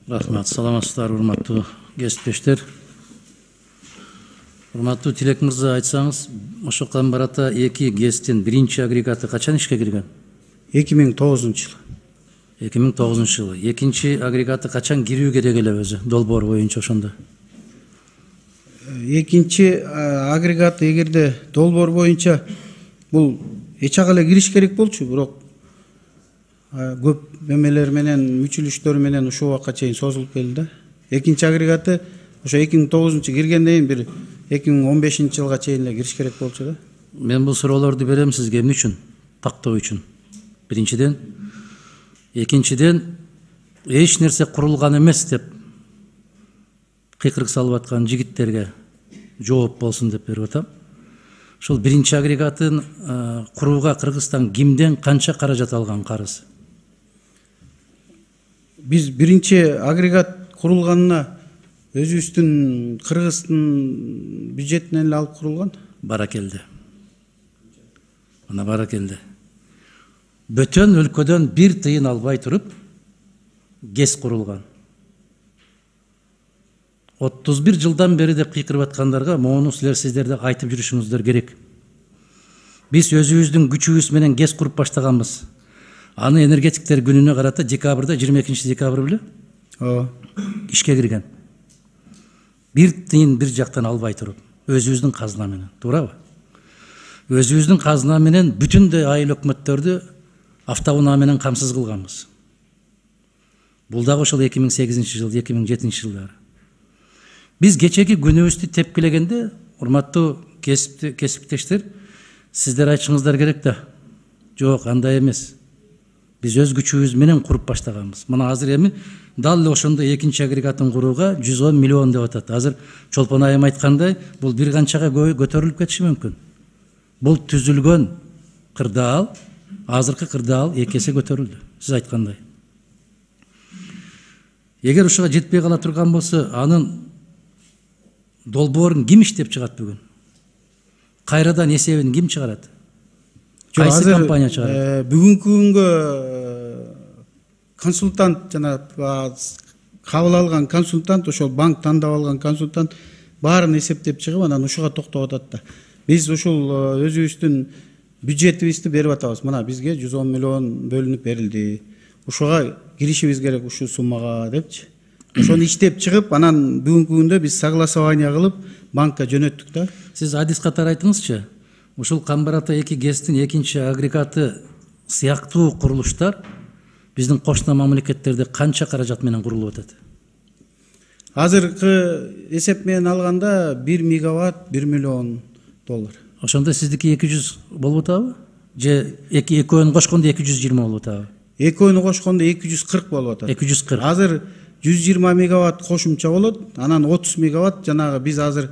Рахмат, саламатсыздар, урматтуу кесиптештер. Урматтуу Тилек мырза, айтсаңыз, ошо Камбарата 2 ГЭСтин биринчи агрегаты качан ишке кирген? 2009 жылы. 2009 жылы. Экинчи агрегаты качан кирүү керек эле өзү, долбоор боюнча ошондо? Экинчи агрегат эгерде долбоор боюнча бул эчак эле кириш керек болчу, бирок көп эмелер менен, мүчүлүштөр менен ушул убакка чейин созулуп келди да. Экинчи агрегаты ошо 2009 киргенден кийин бир 2015 жылга чейин эле кириш керек болчу да. Мен бул суроолорду берем сизге эмне үчүн? Тактоо үчүн. Биринчиден, экинчиден эч нерсе курулган эмес деп кыйкырык салып аткан жигиттерге жооп болсун деп берип атам. Ушул биринчи агрегатын курууга Кыргызстан кимден канча каражат алган карыз? Биз биринчи агрегат курулганына өзүбүздүн Кыргыздын бюджетинен эле алып курулган. Баракелде. Мына баракелде. Бөтөн өлкөдөн бир тыйын албай туруп ГЭС курулган. 31 жылдан бери деп кыйкырып аткандарга моуну сиздерде айтып жүрүшүңүздөр керек. Биз өзүбүздүн күчүбүз менен ГЭС куруп баштаганбыз. Аны энергетиктер күнүнө карата декабрда 22 декабрь беле? Ишке кирген. Бир тыйын бир жактан албай туруп, өзүбүздүн казына менен, туурабы? Өзүбүздүн казына менен бүтүндөй айыл өкмөттөрдү автоунаа менен камсыз кылганбыз. Бул дагы ошол 2008 жыл, 2007 жылдары. Биз кечеги күнүбүздү тепкилегенде, урматтуу кесиптештер, сиздер айтышыңыздар керек да. Жок, андай эмес. Биз өз күчүбүз менен куруп баштаганбыз. Мына азыр эми дал эле ошондо экинчи агрегатын курууга 110 миллион деп атат. Азыр Чолпон айым айткандай, бул бир канчага көтөрүлүп кетиши мүмкүн. Бул түзүлгөн кырдаал, азыркы кырдаал 2 эсе көтөрүлдү. Сиз айткандай. Эгер ушуга жетпей кала турган болсо, анын долбоорун ким иштеп чыгат бүгүн? Кайрадан эсебин ким чыгарат? Кайсы компания чыгарат? Бүгүнкү күнгө консультант жана кабыл алган консультант, ошол банк тандап алган консультант баарын эсептеп чыгып, анан ушуга токтоп атат да. Биз ушул өзүбүздүн бюджетибизди берип атабыз. Мына бизге 110 миллион бөлүнүп берилди. Ушуга киришибиз керек ушул суммага депчи. Ошону иштеп чыгып, анан бүгүнкү күндө биз согласование кылып банкка жөнөттүк да. Сиз адис катары айтыңызчы. Ушул Камбарата 2 ГЭСтин экинчи агрегаты сыяктуу курулуштар биздин кошуна мамлекеттерде канча каражат менен курулуп атат? Азыркы эсеп менен алганда 1 мегаватт 1 миллион доллар. Ошондо сиздики 200 болуп атабы? Же экөөнү кошкондо 220 болуп атабы? Экөөнү кошкондо 240 болуп атат. 240. Азыр 120 мегаватт кошумча болот. Анан 30 мегаватт жанагы биз азыр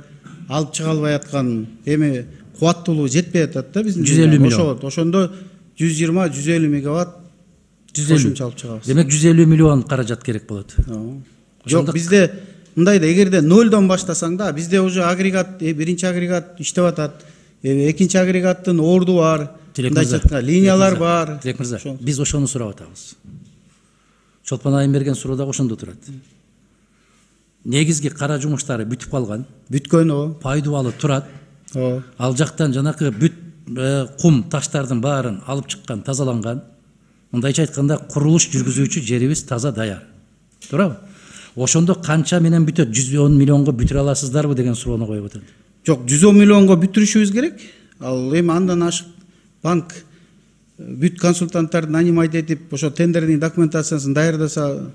алып чыга албай аткан эми кубаттуулугу жетпей атат да биздин. 150 миллион. Ошондо 120-150 мегаватт кошумча алып чыгабыз. Демек 150 миллион каражат керек болот. Жок, бизде мындай да, эгерде нөлдөн баштасаң да, бизде уже агрегат, биринчи агрегат иштеп атат. Экинчи агрегаттын орду бар, линиялар бар. Тилек мырза, биз ошону сурап атабыз. Чолпон айым берген суроо дагы ошондо турат. Негизги кара жумуштары бүтүп калган. Бүткөн пайдубалы турат. Ал жактан жанакы бүт кум таштардын баарын алып чыккан, тазаланган. Мындайча айтканда курулуш жүргүзүүчү жерибиз таза даяр. Туурабы? Ошондо канча менен бүтөт? 110 миллионго бүтүрө аласыздарбы деген суроону коюп атат. Жок, 110 миллионго бүтүрүшүбүз керек. Ал эми андан ашык банк бүт консультанттарды нанимать этип, ошо тендердин документациясын даярдаса,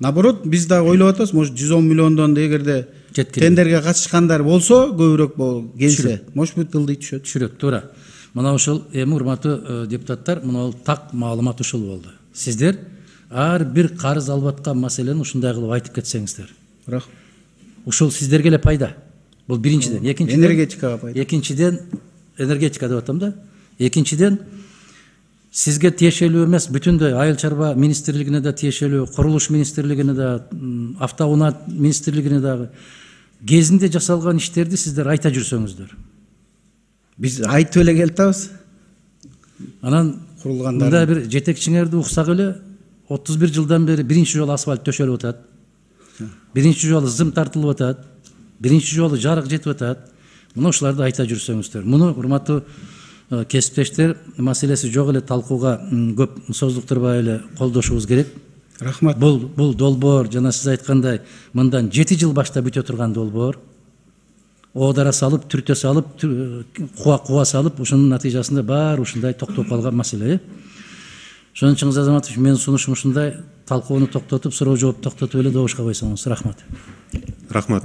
наоборот, биз да ойлоп атабыз, может 110 миллиондон да эгерде тендерге катышкандар болсо, көбүрөөк келсе, может быть ылдый түшөт. Түшүрөт, туура. Мына ушул эми урматтуу депутаттар, мына так маалымат ушул болду. Сиздер ар бир карыз алып аткан маселени ушундай кылып айтып кетсеңиздер. Рахмат. Ушул сиздерге эле пайда. Бул биринчиден, экинчиден энергетикага пайда. Экинчиден энергетика деп атам да. Экинчиден сизге тиешелүү эмес, бүтүндөй айыл чарба министрлигине да тиешелүү, курулуш министрлигине да, автоунаа министрлигине дагы кезинде жасалган иштерди сиздер айта жүрсөңүздөр. Биз айтып эле келатабыз. Анан курулгандар. Мында бир жетекчиңерди уксак эле, 31 жылдан бери биринчи жолу асфальт төшөлүп атат. Биринчи жолу зым тартылып атат. Биринчи жолу жарык жетип атат. Муну ушуларды айта жүрсөңүздөр. Муну урматтуу кесиптештер, маселеси жок эле талкууга көп создуктурбай эле колдошубуз керек. Рахмат. Бул долбоор жана сиз айткандай мындан 7 жыл башта бүтө турган долбоор. Оодара салып, түртө салып, куа салып, ушунун натыйжасында баары ушундай токтоп калган маселе. Ошон үчүн Азаматович, менин сунушум ушундай, талкууну токтотуп, суроо жооп токтотуп эле добушка койсоңуз. Рахмат. Рахмат.